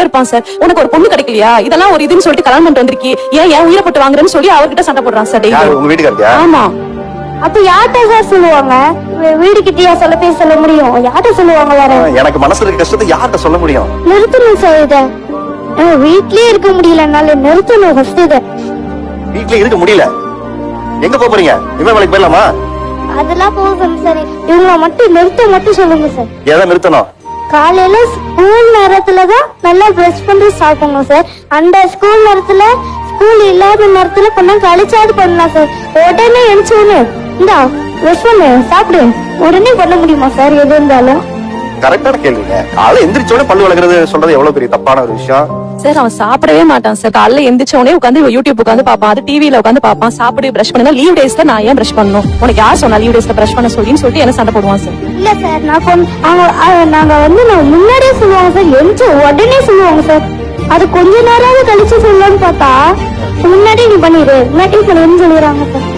இருப்பான் சார். உனக்கு ஒரு பொண்ணு கிடைக்கலையா, இதெல்லாம் ஒரு இதுன்னு சொல்லிட்டு கல்யாணம் பண்ணிட்டு வந்திருக்கி, ஏன் உயிரை போட்டு வாங்குறேன்னு சொல்லி அவர்கிட்ட சண்டை போடுறான் சார். உங்க வீட்டுக்காரியா? ஆமா. அப்ப யார்கிட்ட சார் சொல்லுவாங்க? வீடு கிட்டயா சொல்ல முடியும்? யார்கிட்ட சொல்லுவாங்க? வேற எனக்கு மனசுல இருக்க கஷ்டத்தை யார்கிட்ட சொல்ல முடியும்? நிறுத்தணும் சார் இத. வீட்லயே இருக்க முடியலனால நிறுத்தணும் ஃபர்ஸ்ட் இத. வீட்லயே இருக்க முடியல, எங்க போறீங்க? இவன் வேலைக்கு போயிடலாமா? அதெல்லாம் போதும் சார். இவங்க மட்டும் நிறுத்த சொல்லுங்க சார். எதை நிறுத்தணும்? காலையில ஸ்கூல் நேரத்துலதான் நல்லா பிரஷ் பண்ணி சாப்பிடணும் சார். அந்த ஸ்கூல் நேரத்துல, ஸ்கூல் இல்லாத நேரத்துல பண்ண கழிச்சாது பண்ணலாம் சார். உடனே எழுச்சோன்னு இந்தா பிரஷ் பண்ணு சாப்பிடு உடனே பண்ண முடியுமா சார்? எது இருந்தாலும் கரெக்டான கேள்விங்க. காலையில எந்திரிச்சோட பல்லு வளர்க்கறது சொல்றது எவ்வளவு பெரிய தப்பான ஒரு விஷயம் சார். அவன் சாப்பிடவே மாட்டான் சார். காலைல எந்திரிச்சோடனே உட்காந்து யூடியூப் உட்காந்து பாப்பான், அது டிவில உட்காந்து பாப்பான். சாப்பிடு பிரஷ் பண்ணா லீவ் டேஸ்ல நான் ஏன் பிரஷ் பண்ணணும், உனக்கு யார் சொன்னா லீவ் டேஸ்ல பிரஷ் பண்ண சொல்லிட்டு என்ன சண்டை போடுவான் சார். இல்ல சார், நாங்க நான் முன்னாடியே சொல்லுவாங்க சார், எழுந்து உடனே சொல்லுவாங்க சார். அது கொஞ்ச நேரம் கழிச்சு சொல்லலாம்னு பார்த்தா முன்னாடி நீ பண்ணிடு முன்னாடி சொல்லுன்னு சொல்லிடுறாங்க சார்.